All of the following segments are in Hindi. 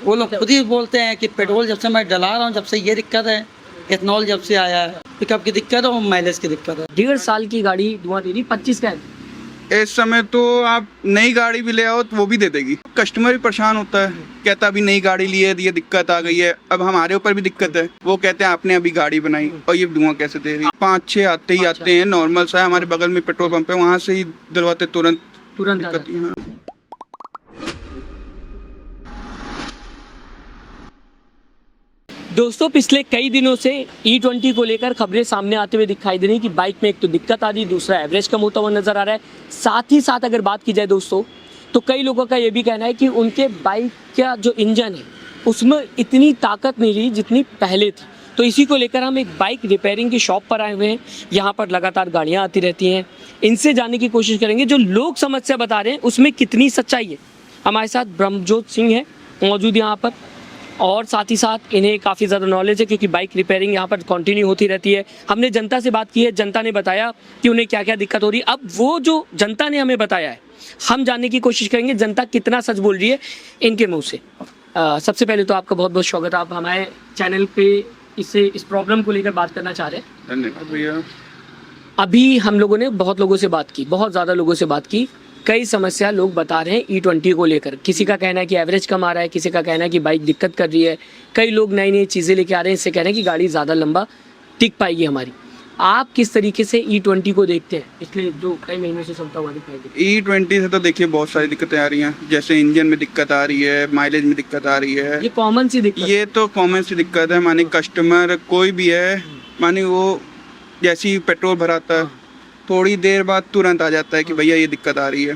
वो लोग खुद ही बोलते हैं कि पेट्रोल जब से मैं डला रहा हूँ जब से ये दिक्कत है, इथेनॉल जब से आया है, पिकअप की दिक्कत है और माइलेज की दिक्कत है। 1.5 साल की गाड़ी धुआं दे रही, 25 का है। इस समय तो आप नई गाड़ी भी ले आओ तो वो भी दे देगी। कस्टमर भी परेशान होता है, कहता अभी नई गाड़ी ली है, ये दिक्कत आ गई है। अब हमारे ऊपर भी दिक्कत है, वो कहते हैं आपने अभी गाड़ी बनाई और ये धुआं कैसे दे रही है। 5-6 आते ही आते हैं, नॉर्मल सा है, हमारे बगल में पेट्रोल पंप है, वहाँ से ही दिलवाते तुरंत दिक्कत। हाँ। दोस्तों पिछले कई दिनों से E20 को लेकर खबरें सामने आते हुए दिखाई दे रही कि बाइक में एक तो दिक्कत आ रही, दूसरा एवरेज कम होता हुआ नजर आ रहा है। साथ ही साथ अगर बात की जाए दोस्तों तो कई लोगों का ये भी कहना है कि उनके बाइक का जो इंजन है उसमें इतनी ताकत नहीं रही जितनी पहले थी। तो इसी को लेकर हम एक बाइक रिपेयरिंग की शॉप पर आए हुए हैं। यहाँ पर लगातार गाड़ियाँ आती रहती हैं, इनसे जानने की कोशिश करेंगे जो लोग समस्या बता रहे हैं उसमें कितनी सच्चाई है। हमारे साथ ब्रह्मजोत सिंह है मौजूद यहाँ पर, और साथ ही साथ इन्हें काफ़ी ज़्यादा नॉलेज है क्योंकि बाइक रिपेयरिंग यहाँ पर कंटिन्यू होती रहती है। हमने जनता से बात की है, जनता ने बताया कि उन्हें क्या क्या दिक्कत हो रही है। अब वो जो जनता ने हमें बताया है हम जानने की कोशिश करेंगे जनता कितना सच बोल रही है इनके मुंह से। सबसे पहले तो आपका बहुत बहुत स्वागत है, आप हमारे चैनल पे इस प्रॉब्लम को लेकर बात करना चाह रहे हैं। धन्यवाद भैया। अभी हम लोगों ने बहुत लोगों से बात की, बहुत ज़्यादा लोगों से बात की, कई समस्या लोग बता रहे हैं E20 को लेकर। किसी का कहना है कि एवरेज कम आ रहा है, किसी का कहना है कि बाइक दिक्कत कर रही है, कई लोग नई नई चीज़ें लेके आ रहे हैं, इससे कह रहे हैं कि गाड़ी ज़्यादा लंबा टिक पाएगी हमारी। आप किस तरीके से E20 को देखते हैं इसलिए जो कई महीनों से चलता हुआ दिखाई दे? E20 से तो देखिए बहुत सारी दिक्कतें आ रही हैं, जैसे इंजन में दिक्कत आ रही है, माइलेज में दिक्कत आ रही है। ये कॉमन सी दिक्कत, ये तो कॉमन सी दिक्कत है। माने कस्टमर कोई भी है, माने वो जैसे ही पेट्रोल भराता है थोड़ी देर बाद तुरंत आ जाता है कि भैया ये दिक्कत आ रही है।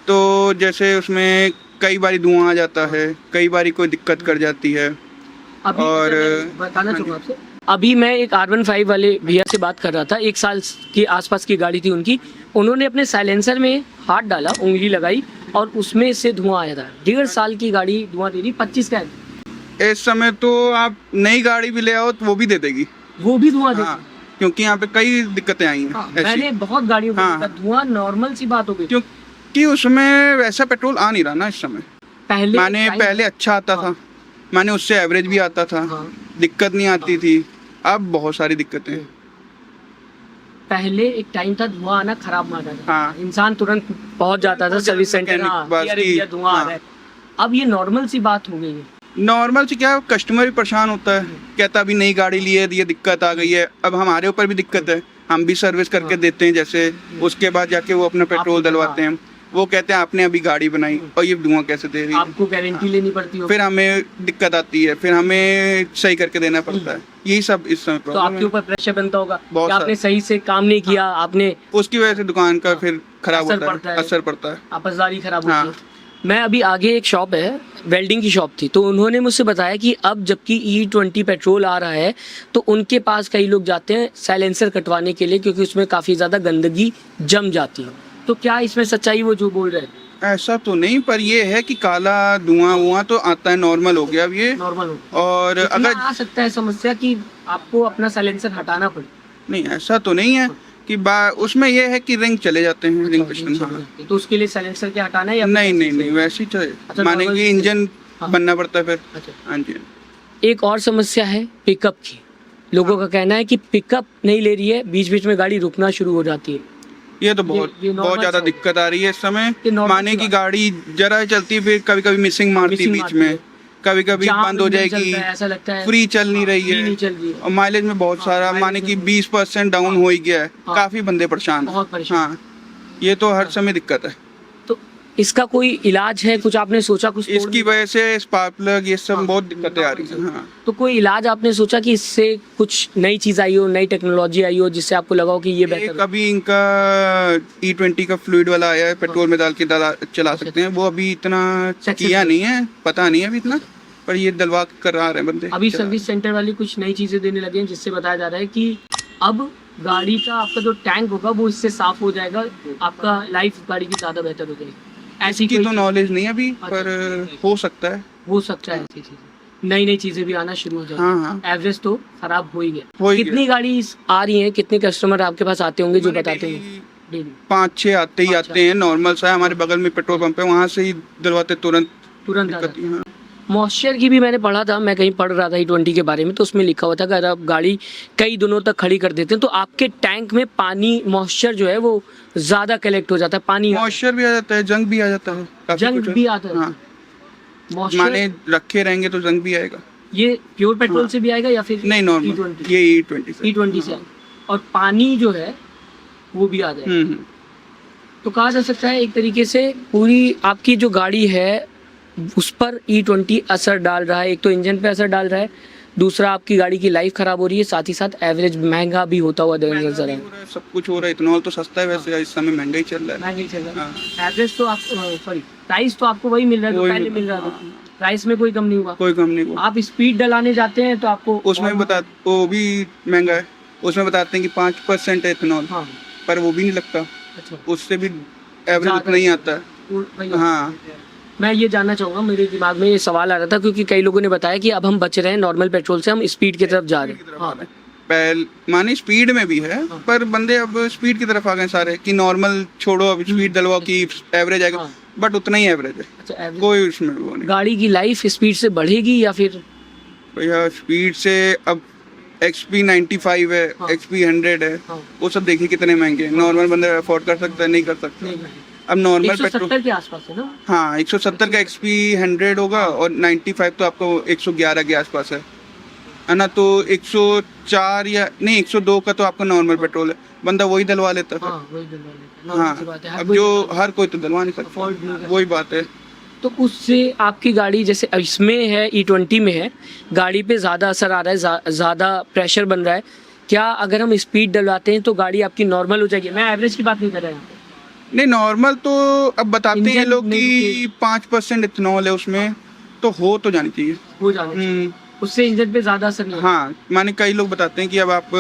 तो जैसे उसमें कई बारी धुआं आ जाता है, कई बारी कोई दिक्कत कर जाती है। अभी और बताना चाहूँगा आपसे, अभी मैं एक R15 वाले भैया से बात कर रहा था, 1 साल के आसपास की गाड़ी थी उनकी। उन्होंने अपने साइलेंसर में हाथ डाला, उंगली लगाई और उसमें से धुआं आया था। 1.5 साल की गाड़ी धुआं दे रही, 25 का है। इस समय तो आप नई गाड़ी भी ले आओ तो वो भी दे देगी, वो भी धुआं दे। हाँ, क्योंकि यहाँ पे कई दिक्कतें आई हैं। मैंने बहुत गाड़ियों को देखा, धुआं नॉर्मल सी बात हो गई क्योंकि उसमें वैसा पेट्रोल आ नहीं रहा ना इस समय। पहले अच्छा आता था, माने उससे एवरेज भी आता था, दिक्कत नहीं आती थी। अब बहुत सारी दिक्कतें। पहले एक टाइम था धुआं आना खराब माना था, हाँ। इंसान तुरंत पहुंच जाता था सर्विस सेंटर, धुआं आ रहा है। अब ये नॉर्मल सी बात हो गई है। नॉर्मल से क्या, कस्टमर भी परेशान होता है, कहता अभी नई गाड़ी ली है, ये दिक्कत आ गई है। अब हमारे ऊपर भी दिक्कत है, हम भी सर्विस करके देते हैं जैसे, उसके बाद जाके वो अपना पेट्रोल डलवाते हैं। वो कहते हैं आपने अभी गाड़ी बनाई और ये धुआं कैसे दे रही है। आपको गारंटी लेनी पड़ती है, फिर हमें दिक्कत आती है, फिर हमें सही करके देना पड़ता है। यही सब इस समय तो आपके ऊपर प्रेशर बनता होगा कि आपने बहुत सही से काम नहीं किया, आपने उसकी वजह से दुकान का फिर खराब होता है, असर पड़ता है, आपसदारी खराब होती है। मैं अभी आगे एक शॉप है, वेल्डिंग की शॉप थी, तो उन्होंने मुझसे बताया कि अब जबकि E20 पेट्रोल आ रहा है तो उनके पास कई लोग जाते हैं साइलेंसर कटवाने के लिए क्योंकि उसमें काफ़ी ज़्यादा गंदगी जम जाती है। तो क्या इसमें सच्चाई वो जो बोल रहे हैं? ऐसा तो नहीं, पर ये है कि काला धुआं तो आता है, नॉर्मल हो गया अब ये नॉर्मल हो। और अगर आ सकता है समस्या कि आपको अपना साइलेंसर हटाना पड़े? नहीं, ऐसा तो नहीं है कि उसमें ये है कि रिंग चले जाते हैं, रिंग पिस्टन। हाँ। तो उसके लिए साइलेंसर के हटाना है या नहीं वैसे ही माने कि इंजन बनना पड़ता है फिर। हाँ जी। एक और समस्या है पिकअप की। लोगों का कहना है कि पिकअप नहीं ले रही है, बीच बीच में गाड़ी रुकना शुरू हो जाती है। ये तो बहुत ज्यादा दिक्कत आ रही है इस समय। माने की गाड़ी जरा चलती है, फिर कभी कभी मिसिंग मारती है बीच में, कभी कभी बंद हो जाएगी, ऐसा लगता है फ्री चल नहीं रही है। और माइलेज में बहुत सारा माने कि 20% डाउन हो ही गया है। काफी बंदे परेशान। हाँ, ये तो हर समय दिक्कत है। तो इसका कोई इलाज है? कुछ आपने सोचा? कुछ इसकी वजह से स्पार्क प्लग ये सब बहुत दिक्कतें आ रही हैं। हाँ। तो कोई इलाज आपने सोचा कि इससे कुछ नई चीज आई हो, नई टेक्नोलॉजी आई हो जिससे आपको लगा हो कि ये बेहतर? अभी इनका E20 का फ्लूइड वाला आया है, पेट्रोल में डाल के चला सकते हैं। वो अभी इतना किया नहीं है, पता नहीं है अभी इतना, पर ये डलवा कर रहे हैं बंदे। अभी सर्विस सेंटर वाली कुछ नई चीजें देने लगे हैं जिससे बताया जा रहा है कि अब गाड़ी का आपका जो टैंक होगा वो इससे साफ हो जाएगा, आपका लाइफ गाड़ी की ज्यादा बेहतर हो जाएगी। ऐसी की तो नॉलेज नहीं अभी, पर हो सकता है ऐसी चीजें, नई चीजें भी आना शुरू हो जाएगी। हाँ। एवरेज तो खराब हो ही गया। कितनी गाड़ी आ रही है, कितने कस्टमर आपके पास आते होंगे जो बताते होंगे? 5-6 आते ही आते हैं, नॉर्मल सा है, हमारे बगल में पेट्रोल पंप है, वहाँ से ही दिलवाते तुरंत। मॉइस्चर की भी मैंने पढ़ा था, मैं कहीं पढ़ रहा था E20 के बारे में, तो उसमें लिखा हुआ था कि अगर आप गाड़ी कई दिनों तक खड़ी कर देते हैं तो आपके टैंक में पानी मॉइस्चर जो है वो ज़्यादा कलेक्ट हो जाता है, पानी मॉइस्चर भी आ जाता है, जंग भी आ जाता है, काफी जंग कुछ भी आता है। हाँ, मॉइस्चर माने रखे रहेंगे तो जंग भी आएगा। ये प्योर पेट्रोल से भी आएगा या फिर नहीं, नॉर्मल E20 ये E20 से। E20 से आएगा। और पानी जो है वो भी आ जाएगा। हम्म। तो कहा जा सकता है एक तरीके से पूरी आपकी जो गाड़ी है उस पर E20 असर डाल रहा है। एक तो इंजन पे असर डाल रहा है, दूसरा आपकी गाड़ी की लाइफ खराब हो रही है, साथ ही साथ एवरेज महंगा भी होता हुआ नजर आ रहा है। सब कुछ हो रहा है, इथेनॉल तो सस्ता है वैसे, इस समय महंगा ही चल रहा है। महंगा ही चल रहा है। हाँ। एवरेज तो आप सॉरी प्राइस तो आपको वही मिल रहा है जो वही पहले मिल रहा था, प्राइस में कोई कम नहीं हुआ। कोई कम नहीं हुआ। आप स्पीड डलाने जाते हैं तो आपको उसमें वो भी महंगा है, उसमें बताते हैं कि 5% है इथेनॉल, हाँ पर वो भी नहीं लगता, अच्छा उससे भी एवरेज उतना ही आता है। वही हाँ, मैं ये जानना चाहूँगा, मेरे दिमाग में ये सवाल आ रहा था क्योंकि कई लोगों ने बताया कि अब हम बच रहे हैं नॉर्मल पेट्रोल से, हम स्पीड की तरफ जा रहे हैं। हाँ माने स्पीड में भी है, पर बंदे अब स्पीड की तरफ आ गए सारे कि नॉर्मल छोड़ो, अब स्पीड डलवाओ कि एवरेज आएगा, हाँ। बट उतना ही एवरेज है, अच्छा एवरेज। कोई उसमें वो नहीं। गाड़ी की लाइफ स्पीड से बढ़ेगी या फिर भैया स्पीड से अब XP 95 है, हाँ। XP 100 है, हाँ। वो सब देखिए कितने महंगे हैं। नॉर्मल बंदे अफोर्ड कर सकता है, नहीं कर सकता। नहीं, अब नॉर्मल पेट्रोल 170 के आसपास है ना? हाँ 170 का XP 100 होगा और 95 तो आपको 111 के आसपास है ना, तो 104 या नहीं 102 का तो आपका नॉर्मल पेट्रोल है, बंदा वही डलवा लेता है। हाँ वही डलवा लेते हैं। हाँ, सी बात है, हर अब कोई जो डलवा लेता हर कोई तो डलवा नहीं Afford नहीं सकता, कर वही बात है। है। तो उससे आपकी गाड़ी जैसे इसमें है E20 में है, गाड़ी पे ज़्यादा असर आ रहा है, ज़्यादा प्रेशर बन रहा है। क्या अगर हम स्पीड डलवाते हैं तो गाड़ी आपकी नॉर्मल हो जाएगी? मैं एवरेज की बात नहीं कर रहा हूँ। नहीं नॉर्मल तो अब बताते हैं इंजन लोग में कि 5% इथेनॉल है उसमें, तो हो तो जानी चाहिए। हो जाना चाहिए, उससे इंजन पे ज़्यादा असर नहीं होगा। हाँ, माने कई लोग बताते हैं कि अब आप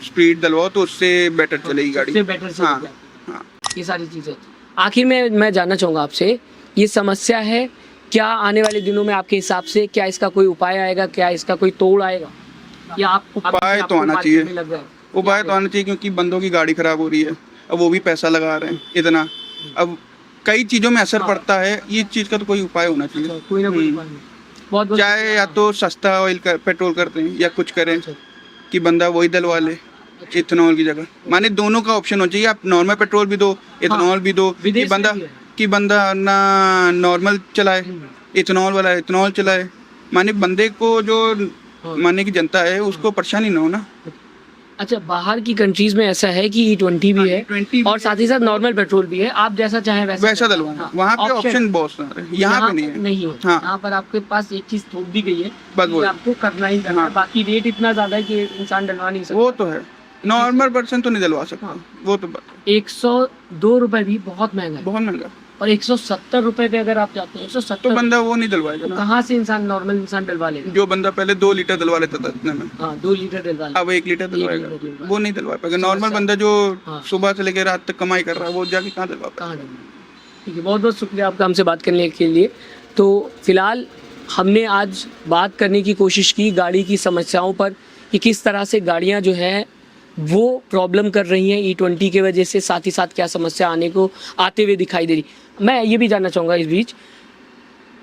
स्पीड डलवाओ तो उससे बेटर चलेगी गाड़ी। उससे बेटर चलेगी। हाँ, हाँ। ये सारी चीज़ें। आखिर में मैं जानना चाहूँगा आपसे, ये समस्या है क्या आने वाले दिनों में आपके हिसाब से, क्या इसका कोई उपाय आएगा, क्या इसका कोई तोड़ आएगा, या आपको उपाय तो आना चाहिए, उपाय तो आना चाहिए, क्योंकि बंदों की गाड़ी खराब हो रही है, अब वो भी पैसा लगा रहे हैं इतना, अब कई चीज़ों में असर पड़ता है, ये चीज़ का तो कोई उपाय होना चाहिए। कोई ना कोई उपाय नहीं। बहुत चाहे या तो सस्ता ऑयल पेट्रोल करते हैं या कुछ करें कि बंदा वही डलवा ले इथेनॉल की जगह, माने दोनों का ऑप्शन होना चाहिए। आप नॉर्मल पेट्रोल भी दो, इथेनॉल भी दो, कि बंदा ना नॉर्मल चलाए, इथेनॉल वाला इथेनॉल चलाए, माने बंदे को जो माने की जनता है उसको परेशानी ना हो ना। अच्छा, बाहर की कंट्रीज में ऐसा है कि E20 भी है E20 और साथ ही साथ नॉर्मल पेट्रोल भी है, आप जैसा चाहें वैसा डलवाना। हाँ, वहाँ पे ऑप्शन बहुत सारे, यहाँ पे नहीं है। नहीं है। हाँ। यहाँ पर आपके पास एक चीज थोप दी गई है बस कि वो आपको करना ही करना है, हाँ। बाकी रेट इतना ज्यादा है कि इंसान डलवा नहीं सकता। वो तो है, नॉर्मल पर्सन तो नहीं डलवा सकता। हाँ। वो तो बात 102 रुपए भी बहुत महंगा है, बहुत महंगा, और 170 रुपए पे अगर आप जाते हैं 170, तो बंदा वो नहीं डलवाएगा तो ना। कहाँ से इंसान नॉर्मल इंसान डलवा लेगा? जो बंदा पहले 2 लीटर डलवा लेता था इतने में, हाँ 2 लीटर डलवा लेगा। अब 1 लीटर डलवाएगा, लीटर डलवाएगा। वो नहीं डलवा पाएगा। नॉर्मल बंदा जो हाँ। सुबह से लेकर रात तक कमाई कर रहा है, वो जाके कहाँ डलवा पाएगा? कहाँ डलवा? ठीक है, बहुत बहुत शुक्रिया आपका हमसे बात करने के लिए। तो फिलहाल हमने आज बात करने की कोशिश की गाड़ी की समस्याओं पर कि किस तरह से गाड़ियाँ जो हैं वो प्रॉब्लम कर रही हैं E20 की वजह से, साथ ही साथ क्या समस्या आते हुए दिखाई दे रही। मैं ये भी जानना चाहूँगा इस बीच,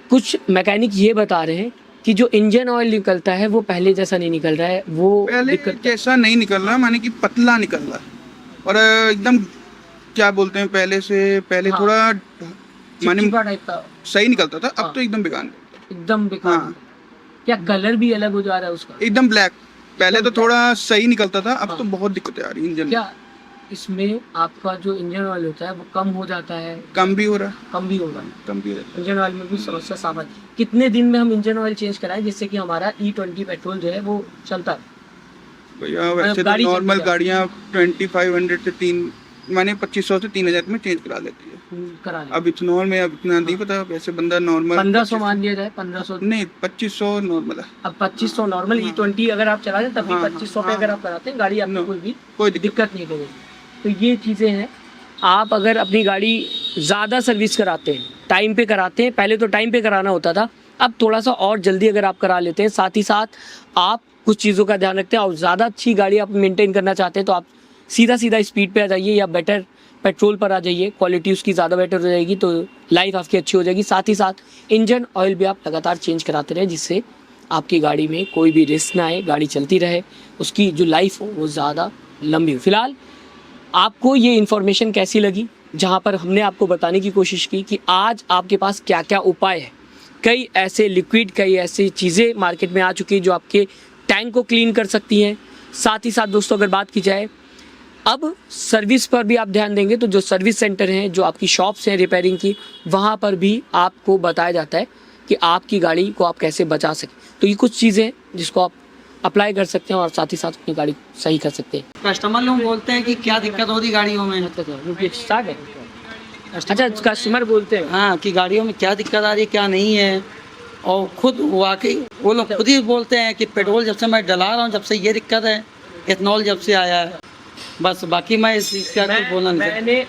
कुछ मैकेनिक ये बता रहे हैं कि जो इंजन ऑयल निकलता है वो पहले जैसा नहीं निकल रहा है, वो पहले जैसा नहीं निकल रहा, माने कि पतला निकल रहा है और एकदम क्या बोलते हैं, पहले हाँ। थोड़ा माने चिपचिपा टाइप का सही निकलता था, हाँ। अब तो एकदम बेकार निकलता है। एकदम बेकार। हाँ। क्या कलर भी अलग हो जा रहा है उसका? एकदम ब्लैक, पहले तो एकदम थोड़ा सही निकलता था, अब हाँ। तो बहुत दिक्कतें आ रही हैं इंजन। क्या इसमें आपका जो इंजन ऑयल होता है वो कम हो जाता है? कम भी हो रहा है, कम भी होगा। कम भी हो रहा है। इंजन ऑयल में भी समस्या सामने। कितने दिन में हम इंजन ऑयल चेंज कराएं जिससे कि हमारा E20 पेट्रोल जो है वो चलता है? भैया वैसे तो गाड़ी नॉर्मल चलती है। गाड़ियाँ 2500 से 3 से 3000 में चेंज करा लेती है। करा लें। अब इथेनॉल में अब इतना नहीं पता, वैसे बंदा नॉर्मल 1500 मान लिया जाए, 1500 नहीं 2500 नॉर्मल है। अब 2500 नॉर्मल E20 अगर आप चला रहे तब भी हाँ, 2500 पे हाँ, अगर आप कराते हैं गाड़ी आपको कोई भी कोई दिक्कत दिक्कत नहीं होगी। तो ये चीज़ें हैं, आप अगर अपनी गाड़ी ज़्यादा सर्विस कराते हैं, टाइम पे कराते हैं, पहले तो टाइम पे कराना होता था, अब थोड़ा सा और जल्दी अगर आप करा लेते हैं, साथ ही साथ आप कुछ चीज़ों का ध्यान रखते हैं और ज़्यादा अच्छी गाड़ी आप मेंटेन करना चाहते हैं तो आप सीधा स्पीड पे आ जाइए या बेटर पेट्रोल पर आ जाइए, क्वालिटी उसकी ज़्यादा बेटर हो जाएगी, तो लाइफ आपकी अच्छी हो जाएगी। साथ ही साथ इंजन ऑयल भी आप लगातार चेंज कराते रहें, जिससे आपकी गाड़ी में कोई भी रिस्क ना आए, गाड़ी चलती रहे, उसकी जो लाइफ हो वो ज़्यादा लंबी हो। फिलहाल आपको ये इन्फॉर्मेशन कैसी लगी, जहाँ पर हमने आपको बताने की कोशिश की कि आज आपके पास क्या क्या उपाय है। कई ऐसे लिक्विड, कई ऐसी चीज़ें मार्केट में आ चुकी हैं जो आपके टैंक को क्लीन कर सकती हैं। साथ ही साथ दोस्तों अगर बात की जाए अब सर्विस पर भी आप ध्यान देंगे, तो जो सर्विस सेंटर हैं, जो आपकी शॉप्स हैं रिपेयरिंग की, वहाँ पर भी आपको बताया जाता है कि आपकी गाड़ी को आप कैसे बचा सकें। तो ये कुछ चीज़ें हैं जिसको आप अप्लाई कर सकते हैं और साथ ही साथ अपनी गाड़ी को सही कर सकते हैं। कस्टमर लोग बोलते हैं कि क्या दिक्कत हो रही गाड़ियों में। स्टार्ट है। अच्छा, कस्टमर बोलते हैं हाँ, कि गाड़ियों में क्या दिक्कत आ रही है, क्या नहीं है। और खुद वाकई वो लोग खुद ही बोलते हैं कि पेट्रोल जब से मैं डला रहा हूँ, जब से ये दिक्कत है, इथेनॉल जब से आया है, बस बाकी मैं इसका कुछ बोलना नहीं सकता। मैंने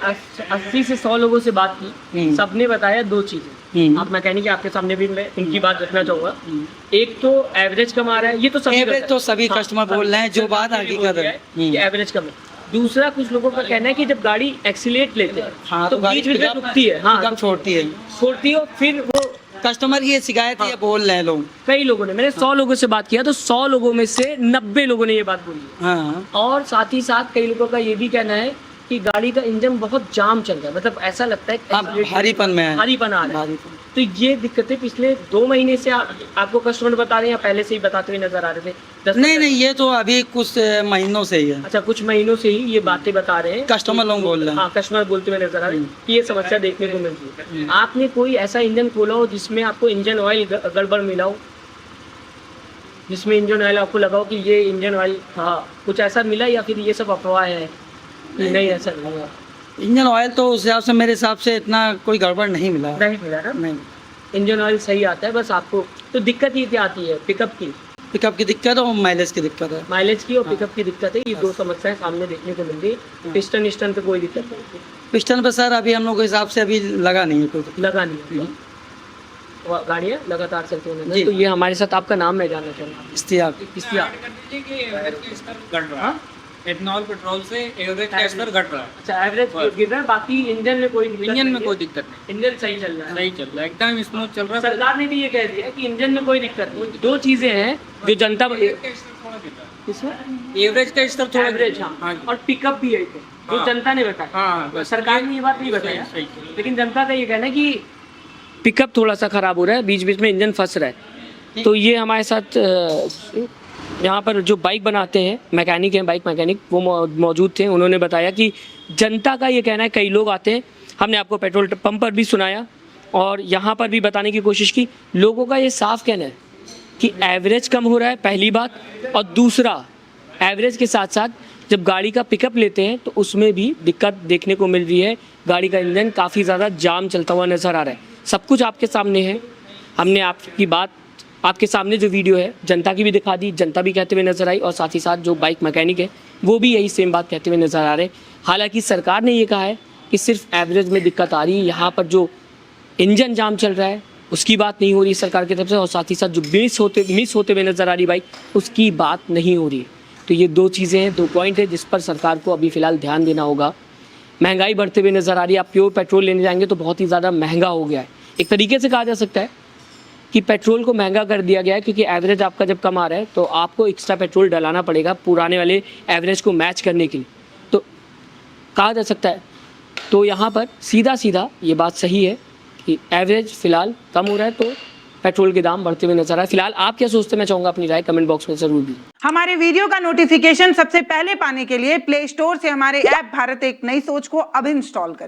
80 से 100 लोगों से बात की, सबने बताया दो चीज़ें। आप मैकेनिक आपके सामने भी मैं इनकी बात रखना चाहूँगा। एक तो एवरेज कम आ रहा है, ये तो सभी एवरेज तो सभी कस्टमर बोल रहे हैं, जो बात हकीकत है कि एवरेज कम है। दूसरा, कुछ लोगों का कहना है कि जब गाड़ी एक्सीलेट लेते हैं हाँ, तो बीच में रुकती है, हाँ कम छोड़ती है, और फिर वो कस्टमर की ये शिकायत है, बोल रहे हैं लोग। कई लोगों ने, मैंने 100 लोगों से बात किया तो 100 लोगों में से 90 लोगों ने ये बात बोली है। हाँ, और साथ ही साथ कई लोगों का ये भी कहना है कि गाड़ी का इंजन बहुत जाम चल रहा है, मतलब ऐसा लगता है हाँ, भारीपन में है, भारीपन आ रहा है। भारीपन। तो ये दिक्कतें पिछले 2 महीने से आपको कस्टमर बता रहे हैं या पहले से ही बताते हुए नजर आ रहे थे? नहीं, ये तो अभी कुछ महीनों से ही है। अच्छा, कुछ महीनों से ही ये बातें बता रहे हैं, कस्टमर लोग बोल रहे हैं। हाँ, कस्टमर बोलते हुए नजर आ रहे हैं कि ये समस्या देखने को मिलती है। आपने कोई ऐसा इंजन खोला हो जिसमें आपको इंजन ऑयल गड़बड़ मिला हो, जिसमें इंजन ऑयल आपको लगा हो कि ये इंजन ऑयल था, कुछ ऐसा मिला, या फिर ये सब अफवाह है? नहीं, ऐसा नहीं है। इंजन ऑयल तो उस हिसाब से मेरे हिसाब से इतना कोई गड़बड़ नहीं मिला। नहीं मिला ना? नहीं, इंजन ऑयल सही आता है, बस आपको तो दिक्कत ये क्या आती है? पिकअप की दिक्कत है और माइलेज की दिक्कत है। माइलेज की और पिकअप की दिक्कत है, ये दो समस्याएं सामने देखने को मिल रही है। पिस्टन पे कोई दिक्कत नहीं, पिस्टन पे सर अभी हम लोग के हिसाब से अभी लगा नहीं है कोई। लगा नहीं है। गाड़ियाँ लगातार चलती हैं। जी। तो ये हमारे साथ, आपका नाम मैं जानना चाहूँगा। इश्तियाक। एथनॉल पेट्रोल से एवरेज का स्तर घट रहा है। अच्छा, एवरेज गिर रहा है, बाकी इंजन में कोई दिक्कत इंजन में नहीं कोई है? दिक्कत नहीं, इंजन सही चल रहा है, सही चल रहा है, एकदम स्मूथ चल रहा है। सरकार ने भी ये कह दिया कि इंजन में कोई दिक्कत नहीं। दो चीजें हैं जो जनता एवरेज का स्तर थोड़ा एवरेज, हाँ हाँ, और पिकअप भी है इसे, जो हाँ। जनता ने बताया। हाँ, बस सरकार ने ये बात नहीं बताया, सही। लेकिन जनता का ये कहना है कि पिकअप थोड़ा सा खराब हो रहा है, बीच बीच में इंजन फंस रहा है। तो ये हमारे साथ यहाँ पर जो बाइक बनाते हैं, मैकेनिक हैं, बाइक मैकेनिक, वो मौजूद थे। उन्होंने बताया कि जनता का ये कहना है, कई लोग आते हैं, हमने आपको पेट्रोल पंप पर भी सुनाया और यहाँ पर भी बताने की कोशिश की। लोगों का ये साफ कहना है कि एवरेज कम हो रहा है, पहली बात, और दूसरा एवरेज के साथ साथ जब गाड़ी का पिकअप लेते हैं तो उसमें भी दिक्कत देखने को मिल रही है। गाड़ी का इंजन काफ़ी ज़्यादा जाम चलता हुआ नज़र आ रहा है। सब कुछ आपके सामने है, हमने आपकी बात, आपके सामने जो वीडियो है जनता की भी दिखा दी, जनता भी कहते हुए नजर आई, और साथ ही साथ जो बाइक मैकेनिक है वो भी यही सेम बात कहते हुए नजर आ रहे हैं। हालांकि सरकार ने ये कहा है कि सिर्फ एवरेज में दिक्कत आ रही है, यहाँ पर जो इंजन जाम चल रहा है उसकी बात नहीं हो रही सरकार की तरफ से, और साथ ही साथ जो मिस होते हुए नजर आ रही बाइक, उसकी बात नहीं हो रही। तो ये दो चीज़ें हैं, 2 पॉइंट है जिस पर सरकार को अभी फ़िलहाल ध्यान देना होगा। महंगाई बढ़ते हुए नज़र आ रही है, आप प्योर पेट्रोल लेने जाएंगे तो बहुत ही ज़्यादा महंगा हो गया है। एक तरीके से कहा जा सकता है कि पेट्रोल को महंगा कर दिया गया है, क्योंकि एवरेज आपका जब कम आ रहा है तो आपको एक्स्ट्रा पेट्रोल डलाना पड़ेगा पुराने वाले एवरेज को मैच करने के लिए, तो कहा जा सकता है। तो यहाँ पर सीधा ये बात सही है कि एवरेज फ़िलहाल कम हो रहा है तो पेट्रोल के दाम बढ़ते हुए नजर आ रहा है। फिलहाल आप क्या सोचते हैं, मैं चाहूँगा अपनी राय कमेंट बॉक्स में ज़रूर दी। हमारे वीडियो का नोटिफिकेशन सबसे पहले पाने के लिए प्ले स्टोर से हमारे ऐप भारत एक नई सोच को अब इंस्टॉल करें।